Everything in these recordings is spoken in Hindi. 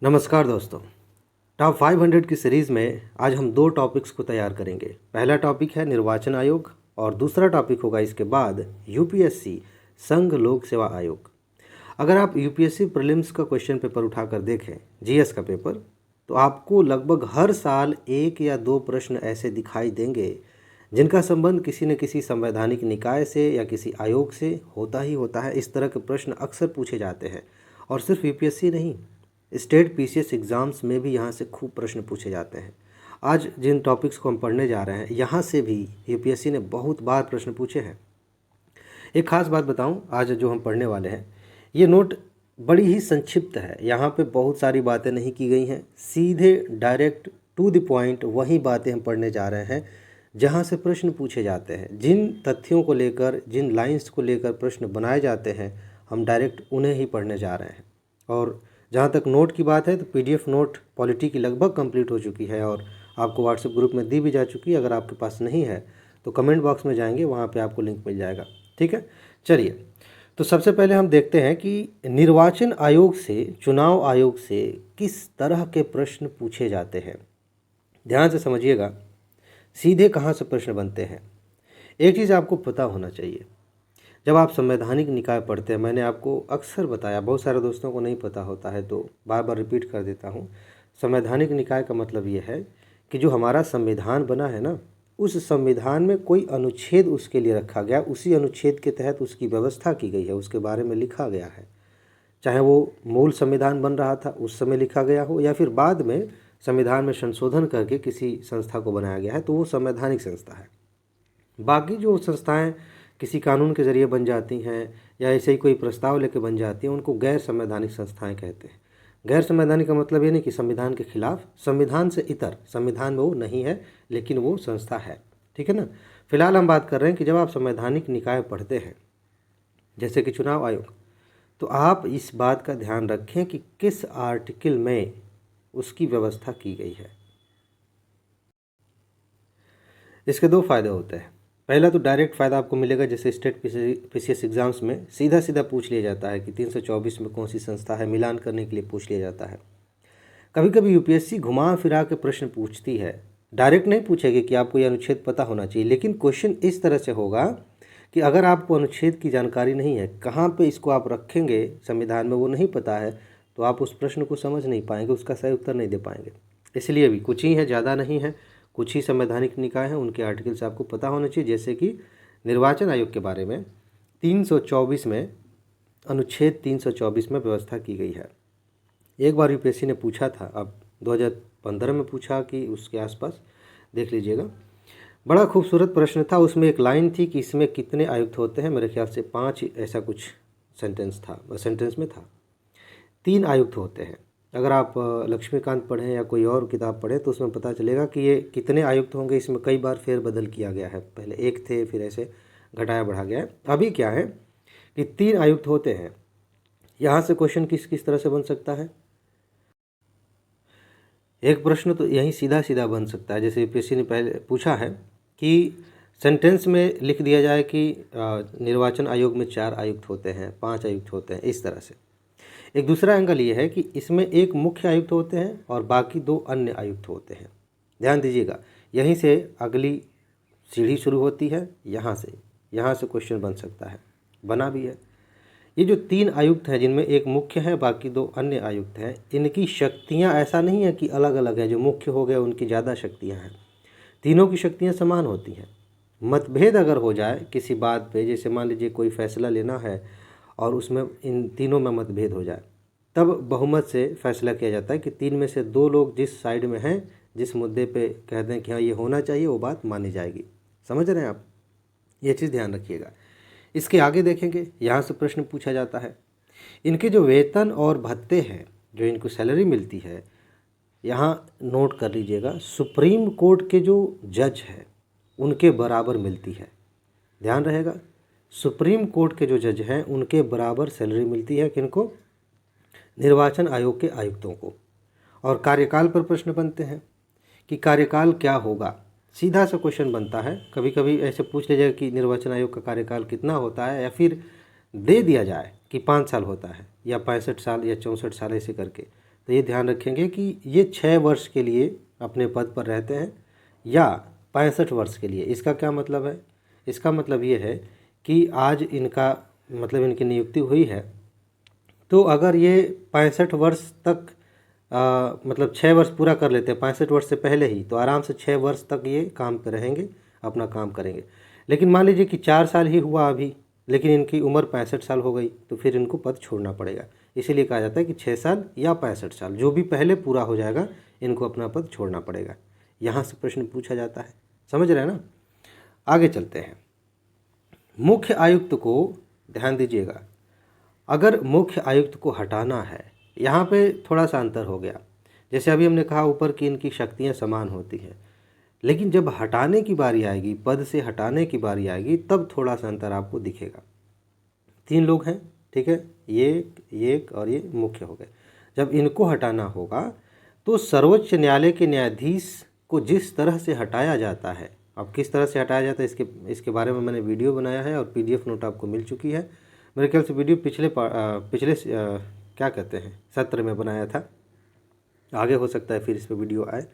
नमस्कार दोस्तों। टॉप 500 की सीरीज़ में आज हम दो टॉपिक्स को तैयार करेंगे। पहला टॉपिक है निर्वाचन आयोग और दूसरा टॉपिक होगा इसके बाद यूपीएससी संघ लोक सेवा आयोग। अगर आप यूपीएससी प्रीलिम्स का क्वेश्चन पेपर उठाकर देखें, जीएस का पेपर, तो आपको लगभग हर साल एक या दो प्रश्न ऐसे दिखाई देंगे जिनका संबंध किसी न किसी संवैधानिक निकाय से या किसी आयोग से होता ही होता है। इस तरह के प्रश्न अक्सर पूछे जाते हैं और सिर्फ यूपीएससी नहीं, स्टेट पीसीएस एग्ज़ाम्स में भी यहाँ से खूब प्रश्न पूछे जाते हैं। आज जिन टॉपिक्स को हम पढ़ने जा रहे हैं, यहाँ से भी यूपीएससी ने बहुत बार प्रश्न पूछे हैं। एक खास बात बताऊं, आज जो हम पढ़ने वाले हैं ये नोट बड़ी ही संक्षिप्त है। यहाँ पे बहुत सारी बातें नहीं की गई हैं, सीधे डायरेक्ट टू द पॉइंट वही बातें हम पढ़ने जा रहे हैं जहाँ से प्रश्न पूछे जाते हैं। जिन तथ्यों को लेकर, जिन लाइंस को लेकर प्रश्न बनाए जाते हैं, हम डायरेक्ट उन्हें ही पढ़ने जा रहे हैं। और जहाँ तक नोट की बात है तो पीडीएफ नोट पॉलिटी की लगभग कंप्लीट हो चुकी है और आपको व्हाट्सएप ग्रुप में दी भी जा चुकी है। अगर आपके पास नहीं है तो कमेंट बॉक्स में जाएंगे, वहाँ पे आपको लिंक मिल जाएगा। ठीक है, चलिए। तो सबसे पहले हम देखते हैं कि निर्वाचन आयोग से, चुनाव आयोग से किस तरह के प्रश्न पूछे जाते हैं। ध्यान से समझिएगा, सीधे कहाँ से प्रश्न बनते हैं। एक चीज़ आपको पता होना चाहिए, जब आप संवैधानिक निकाय पढ़ते हैं, मैंने आपको अक्सर बताया, बहुत सारे दोस्तों को नहीं पता होता है तो बार बार रिपीट कर देता हूँ। संवैधानिक निकाय का मतलब ये है कि जो हमारा संविधान बना है ना, उस संविधान में कोई अनुच्छेद उसके लिए रखा गया, उसी अनुच्छेद के तहत उसकी व्यवस्था की गई है, उसके बारे में लिखा गया है। चाहे वो मूल संविधान बन रहा था उस समय लिखा गया हो या फिर बाद में संविधान में संशोधन करके किसी संस्था को बनाया गया है, तो वो संवैधानिक संस्था है। बाकी जो संस्थाएं किसी कानून के ज़रिए बन जाती हैं या ऐसे ही कोई प्रस्ताव लेके बन जाती हैं, उनको गैर संवैधानिक संस्थाएं कहते हैं। गैर संवैधानिक का मतलब ये नहीं कि संविधान के खिलाफ, संविधान से इतर, संविधान में वो नहीं है लेकिन वो संस्था है। ठीक है ना। फिलहाल हम बात कर रहे हैं कि जब आप संवैधानिक निकाय पढ़ते हैं जैसे कि चुनाव आयोग, तो आप इस बात का ध्यान रखें कि किस आर्टिकल में उसकी व्यवस्था की गई है। इसके दो फायदे होते हैं। पहला तो डायरेक्ट फ़ायदा आपको मिलेगा, जैसे स्टेट पीसीएस एग्ज़ाम्स में सीधा सीधा पूछ लिया जाता है कि 324 में कौन सी संस्था है, मिलान करने के लिए पूछ लिया जाता है। कभी कभी यूपीएससी घुमा फिरा के प्रश्न पूछती है, डायरेक्ट नहीं पूछेगी कि आपको ये अनुच्छेद पता होना चाहिए, लेकिन क्वेश्चन इस तरह से होगा कि अगर आपको अनुच्छेद की जानकारी नहीं है, कहाँ पर इसको आप रखेंगे संविधान में, वो नहीं पता है, तो आप उस प्रश्न को समझ नहीं पाएंगे, उसका सही उत्तर नहीं दे पाएंगे। इसलिए भी कुछ ही है, ज़्यादा नहीं है, कुछ ही संवैधानिक निकाय हैं, उनके आर्टिकल से आपको पता होना चाहिए। जैसे कि निर्वाचन आयोग के बारे में 324 में, अनुच्छेद 324 में व्यवस्था की गई है। एक बार यूपीएससी ने पूछा था, अब 2015 में पूछा कि उसके आसपास, देख लीजिएगा, बड़ा खूबसूरत प्रश्न था। उसमें एक लाइन थी कि इसमें कितने आयुक्त होते हैं, मेरे ख्याल से 5 ऐसा कुछ सेंटेंस था, सेंटेंस में था 3 आयुक्त होते हैं। अगर आप लक्ष्मीकांत पढ़ें या कोई और किताब पढ़ें तो उसमें पता चलेगा कि ये कितने आयुक्त होंगे। इसमें कई बार फेरबदल किया गया है, पहले एक थे फिर ऐसे घटाया बढ़ा गया है। अभी क्या है कि 3 आयुक्त होते हैं। यहाँ से क्वेश्चन किस किस तरह से बन सकता है, एक प्रश्न तो यहीं सीधा सीधा बन सकता है। जैसे यूपीएससी ने पहले पूछा है कि सेंटेंस में लिख दिया जाए कि निर्वाचन आयोग में 4 आयुक्त होते हैं, 5 आयुक्त होते हैं, इस तरह से। एक दूसरा एंगल ये है कि इसमें एक मुख्य आयुक्त होते हैं और बाकी 2 अन्य आयुक्त होते हैं। ध्यान दीजिएगा, यहीं से अगली सीढ़ी शुरू होती है, यहाँ से क्वेश्चन बन सकता है, बना भी है। ये जो 3 आयुक्त हैं, जिनमें एक मुख्य है, बाकी 2 अन्य आयुक्त हैं, इनकी शक्तियाँ ऐसा नहीं है कि अलग अलग है। जो मुख्य हो गए उनकी ज़्यादा शक्तियाँ हैं, तीनों की शक्तियाँ समान होती हैं। मतभेद अगर हो जाए किसी बात पे, जैसे मान लीजिए कोई फैसला लेना है और उसमें इन तीनों में मतभेद हो जाए, तब बहुमत से फैसला किया जाता है कि 3 में से 2 लोग जिस साइड में हैं, जिस मुद्दे पे कहते हैं कि हाँ ये होना चाहिए, वो बात मानी जाएगी। समझ रहे हैं आप, ये चीज़ ध्यान रखिएगा। इसके आगे देखेंगे, यहाँ से प्रश्न पूछा जाता है, इनके जो वेतन और भत्ते हैं, जो इनको सैलरी मिलती है, यहाँ नोट कर लीजिएगा, सुप्रीम कोर्ट के जो जज हैं उनके बराबर मिलती है। ध्यान रहेगा, सुप्रीम कोर्ट के जो जज हैं उनके बराबर सैलरी मिलती है। किनको? निर्वाचन आयोग के आयुक्तों को। और कार्यकाल पर प्रश्न बनते हैं कि कार्यकाल क्या होगा, सीधा सा क्वेश्चन बनता है। कभी कभी ऐसे पूछ लिया जाए कि निर्वाचन आयोग का कार्यकाल कितना होता है, या फिर दे दिया जाए कि 5 साल होता है या 65 साल या 64 साल, ऐसे करके, तो ये ध्यान रखेंगे कि ये 6 वर्ष के लिए अपने पद पर रहते हैं या 65 वर्ष के लिए। इसका क्या मतलब है? इसका मतलब ये है कि आज इनका मतलब इनकी नियुक्ति हुई है, तो अगर ये 65 वर्ष तक मतलब 6 वर्ष पूरा कर लेते हैं 65 वर्ष से पहले ही, तो आराम से 6 वर्ष तक ये काम पे रहेंगे, अपना काम करेंगे। लेकिन मान लीजिए कि 4 साल ही हुआ अभी, लेकिन इनकी उम्र 65 साल हो गई, तो फिर इनको पद छोड़ना पड़ेगा। इसीलिए कहा जाता है कि 6 साल या 65 साल, जो भी पहले पूरा हो जाएगा इनको अपना पद छोड़ना पड़ेगा। यहाँ से प्रश्न पूछा जाता है, समझ रहे हैं ना। आगे चलते हैं। मुख्य आयुक्त को ध्यान दीजिएगा, अगर मुख्य आयुक्त को हटाना है, यहाँ पे थोड़ा सा अंतर हो गया। जैसे अभी हमने कहा ऊपर कि इनकी शक्तियाँ समान होती हैं, लेकिन जब हटाने की बारी आएगी, पद से हटाने की बारी आएगी, तब थोड़ा सा अंतर आपको दिखेगा। 3 लोग हैं, ठीक है, ये और ये मुख्य हो गए। जब इनको हटाना होगा तो सर्वोच्च न्यायालय के न्यायाधीश को जिस तरह से हटाया जाता है, अब किस तरह से हटाया जाता है इसके बारे में मैंने वीडियो बनाया है और PDF नोट आपको मिल चुकी है। मेरे ख्याल से वीडियो पिछले क्या कहते हैं सत्र में बनाया था, आगे हो सकता है फिर इस पर वीडियो आए,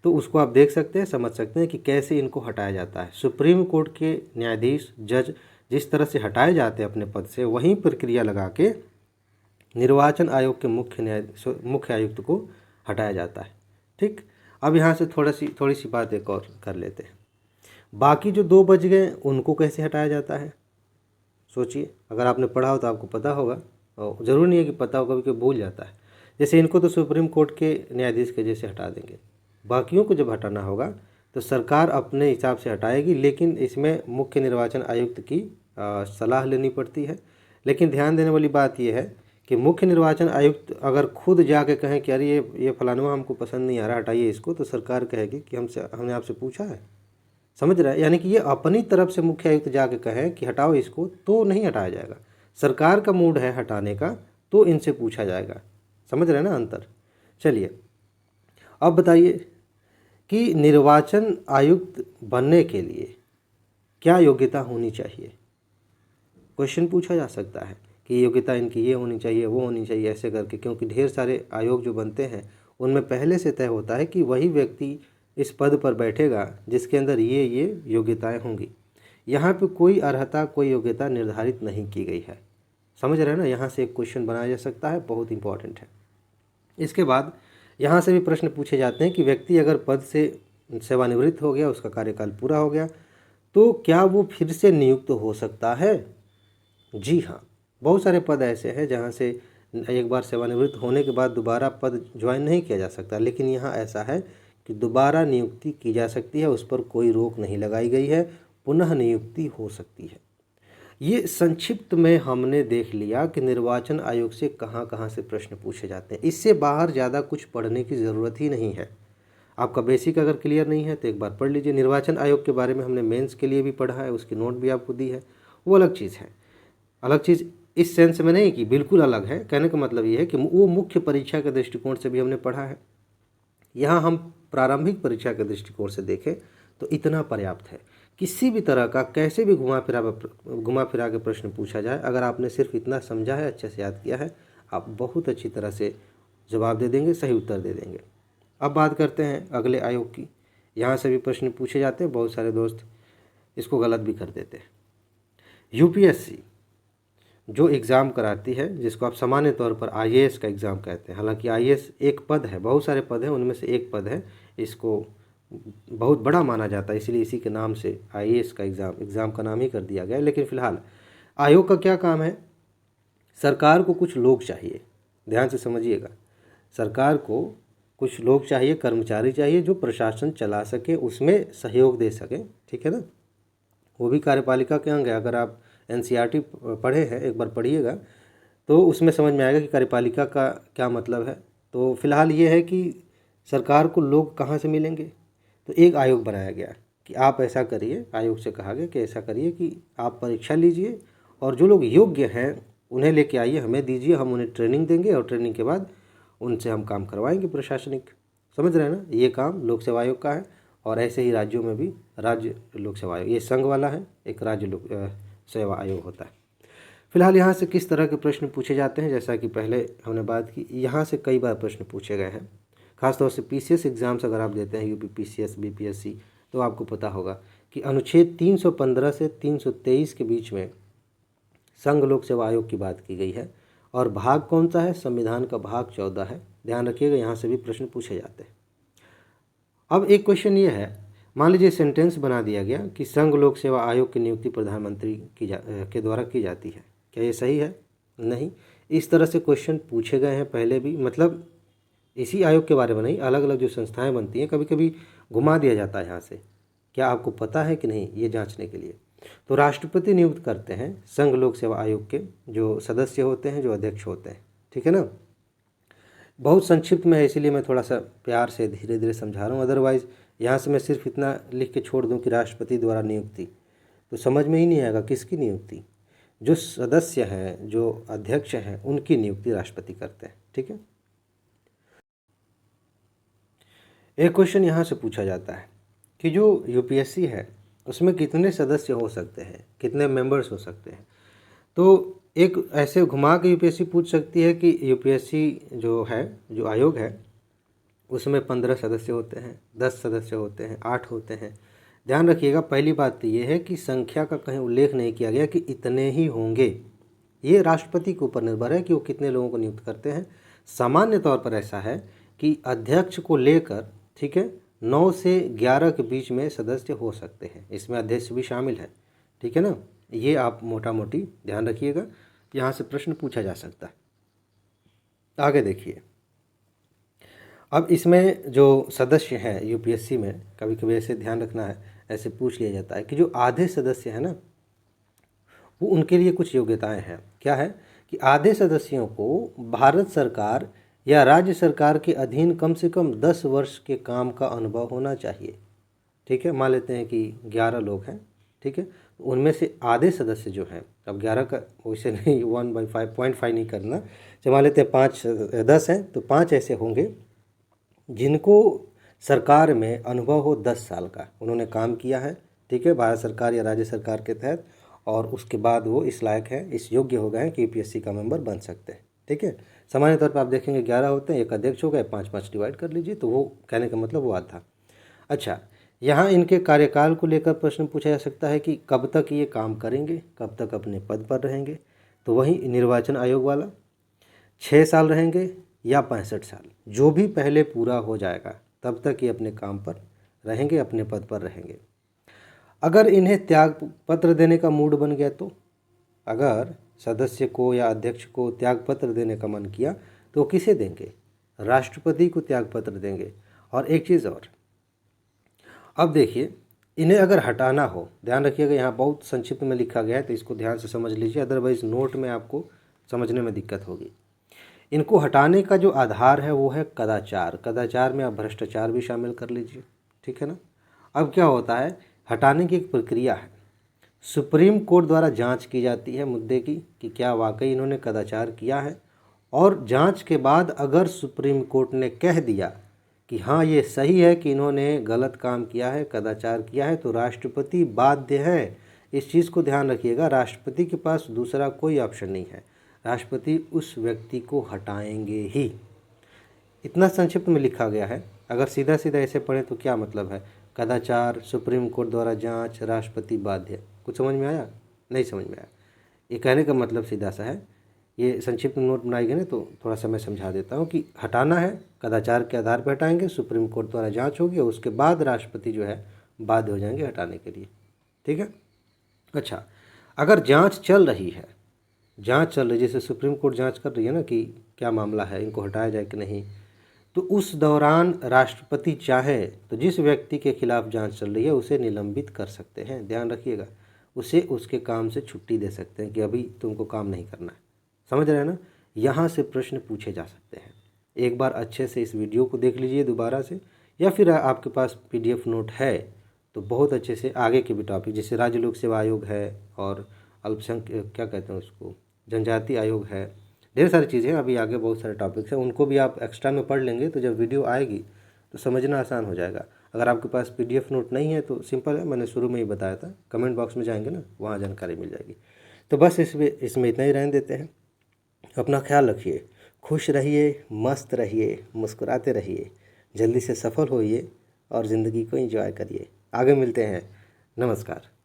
तो उसको आप देख सकते हैं, समझ सकते हैं कि कैसे इनको हटाया जाता है। सुप्रीम कोर्ट के न्यायाधीश, जज जिस तरह से हटाए जाते हैं अपने पद से, वही प्रक्रिया लगा के निर्वाचन आयोग के मुख्य आयुक्त को हटाया जाता है। ठीक, अब यहाँ से थोड़ी सी बात एक और कर लेते हैं। बाकी जो 2 बच गए उनको कैसे हटाया जाता है? सोचिए, अगर आपने पढ़ा हो तो आपको पता होगा, और ज़रूरी नहीं है कि पता हो, कभी कभी भूल जाता है। जैसे इनको तो सुप्रीम कोर्ट के न्यायाधीश के जैसे हटा देंगे, बाकियों को जब हटाना होगा तो सरकार अपने हिसाब से हटाएगी, लेकिन इसमें मुख्य निर्वाचन आयुक्त की सलाह लेनी पड़ती है। लेकिन ध्यान देने वाली बात यह है कि मुख्य निर्वाचन आयुक्त अगर खुद जाके कहें कि अरे ये फलाना हमको पसंद नहीं आ रहा, हटाइए इसको, तो सरकार कहेगी कि हमने आपसे पूछा है। समझ रहा है? यानी कि ये अपनी तरफ से मुख्य आयुक्त जाके कहें कि हटाओ इसको, तो नहीं हटाया जाएगा। सरकार का मूड है हटाने का, तो इनसे पूछा जाएगा। समझ रहे हैं ना अंतर? चलिए, अब बताइए कि निर्वाचन आयुक्त बनने के लिए क्या योग्यता होनी चाहिए? क्वेश्चन पूछा जा सकता है कि योग्यता इनकी ये होनी चाहिए, वो होनी चाहिए, ऐसे करके, क्योंकि ढेर सारे आयोग जो बनते हैं उनमें पहले से तय होता है कि वही व्यक्ति इस पद पर बैठेगा जिसके अंदर ये योग्यताएं होंगी। यहाँ पे कोई अर्हता, कोई योग्यता निर्धारित नहीं की गई है। समझ रहे हैं ना? यहाँ से एक क्वेश्चन बनाया जा सकता है, बहुत इंपॉर्टेंट है। इसके बाद यहाँ से भी प्रश्न पूछे जाते हैं कि व्यक्ति अगर पद से सेवानिवृत्त हो गया, उसका कार्यकाल पूरा हो गया, तो क्या वो फिर से नियुक्त हो सकता है? जी हाँ, बहुत सारे पद ऐसे हैं जहाँ से एक बार सेवानिवृत्त होने के बाद दोबारा पद ज्वाइन नहीं किया जा सकता, लेकिन यहाँ ऐसा है कि दोबारा नियुक्ति की जा सकती है, उस पर कोई रोक नहीं लगाई गई है, पुनः नियुक्ति हो सकती है। ये संक्षिप्त में हमने देख लिया कि निर्वाचन आयोग से कहाँ कहाँ से प्रश्न पूछे जाते हैं। इससे बाहर ज़्यादा कुछ पढ़ने की ज़रूरत ही नहीं है। आपका बेसिक अगर क्लियर नहीं है तो एक बार पढ़ लीजिए। निर्वाचन आयोग के बारे में हमने मेंस के लिए भी पढ़ा है, उसकी नोट भी आपको दी है, वो अलग चीज़ है। अलग चीज़ इस सेंस में नहीं कि बिल्कुल अलग है, कहने का मतलब ये है कि वो मुख्य परीक्षा के दृष्टिकोण से भी हमने पढ़ा है। यहाँ हम प्रारंभिक परीक्षा के दृष्टिकोण से देखें तो इतना पर्याप्त है। किसी भी तरह का कैसे भी घुमा फिरा के प्रश्न पूछा जाए, अगर आपने सिर्फ इतना समझा है, अच्छे से याद किया है, आप बहुत अच्छी तरह से जवाब दे देंगे, सही उत्तर दे देंगे। अब बात करते हैं अगले आयोग की। यहाँ से भी प्रश्न पूछे जाते हैं, बहुत सारे दोस्त इसको गलत भी कर देते हैं। यूपीएससी जो एग्ज़ाम कराती है, जिसको आप सामान्य तौर पर आईएएस का एग्ज़ाम कहते हैं, हालांकि आईएएस एक पद है, बहुत सारे पद हैं, उनमें से एक पद है, इसको बहुत बड़ा माना जाता है, इसलिए इसी के नाम से आईएएस का एग्ज़ाम का नाम ही कर दिया गया। लेकिन फ़िलहाल आयोग का क्या काम है? सरकार को कुछ लोग चाहिए, ध्यान से समझिएगा। सरकार को कुछ लोग चाहिए, कर्मचारी चाहिए, जो प्रशासन चला सके, उसमें सहयोग दे सके, ठीक है ना। वो भी कार्यपालिका के अंग है। अगर आप एनसीईआरटी पढ़े हैं, एक बार पढ़िएगा तो उसमें समझ में आएगा कि कार्यपालिका का क्या मतलब है। तो फिलहाल ये है कि सरकार को लोग कहाँ से मिलेंगे, तो एक आयोग बनाया गया कि आप ऐसा करिए, आयोग से कहा गया कि ऐसा करिए कि आप परीक्षा लीजिए और जो लोग योग्य हैं उन्हें लेके आइए, हमें दीजिए, हम उन्हें ट्रेनिंग देंगे और ट्रेनिंग के बाद उनसे हम काम करवाएंगे प्रशासनिक। समझ रहे हैं ना? ये काम लोक सेवा आयोग का है। और ऐसे ही राज्यों में भी राज्य लोक सेवा आयोग, ये संघ वाला है, एक राज्य लोक सेवा आयोग होता है। फिलहाल यहाँ से किस तरह के प्रश्न पूछे जाते हैं, जैसा कि पहले हमने बात की, यहाँ से कई बार प्रश्न पूछे गए हैं। खासतौर से पीसीएस एग्ज़ाम्स अगर आप देते हैं, यूपी पीसीएस, बीपीएससी, तो आपको पता होगा कि अनुच्छेद 315 से 323 के बीच में संघ लोक सेवा आयोग की बात की गई है। और भाग कौन सा है? संविधान का भाग 14 है। ध्यान रखिएगा, यहाँ से भी प्रश्न पूछे जाते हैं। अब एक क्वेश्चन ये है, मान लीजिए सेंटेंस बना दिया गया कि संघ लोक सेवा आयोग की नियुक्ति प्रधानमंत्री के द्वारा की जाती है। क्या ये सही है? नहीं। इस तरह से क्वेश्चन पूछे गए हैं पहले भी, मतलब इसी आयोग के बारे में नहीं, अलग अलग जो संस्थाएं बनती हैं, कभी कभी घुमा दिया जाता है यहाँ से। क्या आपको पता है कि नहीं, ये जांचने के लिए तो राष्ट्रपति नियुक्त करते हैं संघ लोक सेवा आयोग के जो सदस्य होते हैं, जो अध्यक्ष होते हैं। ठीक है ना। बहुत संक्षिप्त में है, इसीलिए मैं थोड़ा सा प्यार से धीरे धीरे समझा रहा हूँ। अदरवाइज़ यहाँ से मैं सिर्फ इतना लिख के छोड़ दूँ कि राष्ट्रपति द्वारा नियुक्ति, तो समझ में ही नहीं आएगा किसकी नियुक्ति। जो सदस्य हैं, जो अध्यक्ष हैं, उनकी नियुक्ति राष्ट्रपति करते हैं। ठीक है। एक क्वेश्चन यहाँ से पूछा जाता है कि जो यूपीएससी है उसमें कितने सदस्य हो सकते हैं, कितने मेंबर्स हो सकते हैं। तो एक ऐसे घुमा के यूपीएससी पूछ सकती है कि यूपीएससी जो है, जो आयोग है, उसमें 15 सदस्य होते हैं, 10 सदस्य होते हैं, 8 होते हैं। ध्यान रखिएगा, पहली बात तो ये है कि संख्या का कहीं उल्लेख नहीं किया गया कि इतने ही होंगे। ये राष्ट्रपति के ऊपर निर्भर है कि वो कितने लोगों को नियुक्त करते हैं। सामान्य तौर पर ऐसा है कि अध्यक्ष को लेकर, ठीक है, 9 से 11 के बीच में सदस्य हो सकते हैं। इसमें अध्यक्ष भी शामिल है। ठीक है ना। ये आप मोटा मोटी ध्यान रखिएगा, यहाँ से प्रश्न पूछा जा सकता है। आगे देखिए, अब इसमें जो सदस्य हैं यूपीएससी में, कभी कभी ऐसे ध्यान रखना है, ऐसे पूछ लिया जाता है कि जो आधे सदस्य हैं ना, वो उनके लिए कुछ योग्यताएं हैं। क्या है कि आधे सदस्यों को भारत सरकार या राज्य सरकार के अधीन कम से कम 10 वर्ष के काम का अनुभव होना चाहिए। ठीक है। मान लेते हैं कि 11 लोग हैं, ठीक है, उनमें से आधे सदस्य जो हैं, अब 11 का वैसे नहीं 1/5 नहीं करना, जब मान लेते हैं 10 हैं, तो 5 ऐसे होंगे जिनको सरकार में अनुभव हो 10 साल का, उन्होंने काम किया है। ठीक है, भारत सरकार या राज्य सरकार के तहत, और उसके बाद वो इस लायक है, इस योग्य हो गए हैं कि यूपीएससी का मेंबर बन सकते हैं। ठीक है। सामान्य तौर पर आप देखेंगे 11 होते हैं, एक अध्यक्ष हो गए, 5-5 डिवाइड कर लीजिए, तो वो कहने का मतलब वो आधा। अच्छा, यहाँ इनके कार्यकाल को लेकर प्रश्न पूछा जा सकता है कि कब तक ये काम करेंगे, कब तक अपने पद पर रहेंगे। तो वही निर्वाचन आयोग वाला 6 साल रहेंगे या 65 साल, जो भी पहले पूरा हो जाएगा तब तक ये अपने काम पर रहेंगे, अपने पद पर रहेंगे। अगर इन्हें त्याग पत्र देने का मूड बन गया, तो अगर सदस्य को या अध्यक्ष को त्याग पत्र देने का मन किया तो किसे देंगे? राष्ट्रपति को त्याग पत्र देंगे। और एक चीज़ और, अब देखिए, इन्हें अगर हटाना हो, ध्यान रखिएगा, यहाँ बहुत संक्षिप्त में लिखा गया है तो इसको ध्यान से समझ लीजिए, अदरवाइज नोट में आपको समझने में दिक्कत होगी। इनको हटाने का जो आधार है वो है कदाचार। कदाचार में आप भ्रष्टाचार भी शामिल कर लीजिए। ठीक है ना। अब क्या होता है, हटाने की एक प्रक्रिया है, सुप्रीम कोर्ट द्वारा जांच की जाती है मुद्दे की कि क्या वाकई इन्होंने कदाचार किया है। और जांच के बाद अगर सुप्रीम कोर्ट ने कह दिया कि हाँ ये सही है कि इन्होंने गलत काम किया है, कदाचार किया है, तो राष्ट्रपति बाध्य है। इस चीज़ को ध्यान रखिएगा, राष्ट्रपति के पास दूसरा कोई ऑप्शन नहीं है, राष्ट्रपति उस व्यक्ति को हटाएंगे ही। इतना संक्षिप्त में लिखा गया है। अगर सीधा सीधा ऐसे पढ़ें तो क्या मतलब है, कदाचार, सुप्रीम कोर्ट द्वारा जांच, राष्ट्रपति बाध्य। कुछ समझ में आया? नहीं समझ में आया। ये कहने का मतलब सीधा सा है, ये संक्षिप्त नोट बनाई गई ना, तो थोड़ा सा मैं समझा देता हूँ कि हटाना है, कदाचार के आधार पर हटाएंगे, सुप्रीम कोर्ट द्वारा जांच होगी और उसके बाद राष्ट्रपति जो है बाध्य हो जाएंगे हटाने के लिए। ठीक है। अच्छा, अगर जांच चल रही है, जांच चल रही है, जैसे सुप्रीम कोर्ट जांच कर रही है ना कि क्या मामला है, इनको हटाया जाए कि नहीं, तो उस दौरान राष्ट्रपति चाहे तो जिस व्यक्ति के खिलाफ जांच चल रही है उसे निलंबित कर सकते हैं। ध्यान रखिएगा, उसे उसके काम से छुट्टी दे सकते हैं कि अभी तुमको काम नहीं करना है। समझ रहे हैं ना। यहाँ से प्रश्न पूछे जा सकते हैं। एक बार अच्छे से इस वीडियो को देख लीजिए दोबारा से, या फिर आपके पास PDF नोट है तो बहुत अच्छे से आगे के भी टॉपिक, जैसे राज्य लोक सेवा आयोग है और अल्पसंख्यक क्या कहते हैं उसको, जनजाति आयोग है, ढेर सारी चीज़ें, अभी आगे बहुत सारे टॉपिक्स हैं, उनको भी आप एक्स्ट्रा में पढ़ लेंगे तो जब वीडियो आएगी तो समझना आसान हो जाएगा। अगर आपके पास PDF नोट नहीं है तो सिंपल है, मैंने शुरू में ही बताया था, कमेंट बॉक्स में जाएंगे ना, वहाँ जानकारी मिल जाएगी। तो बस इसमें इतना ही रहने देते हैं। अपना ख्याल रखिए, खुश रहिए, मस्त रहिए, मुस्कुराते रहिए, जल्दी से सफल होइए और ज़िंदगी को एंजॉय करिए। आगे मिलते हैं। नमस्कार।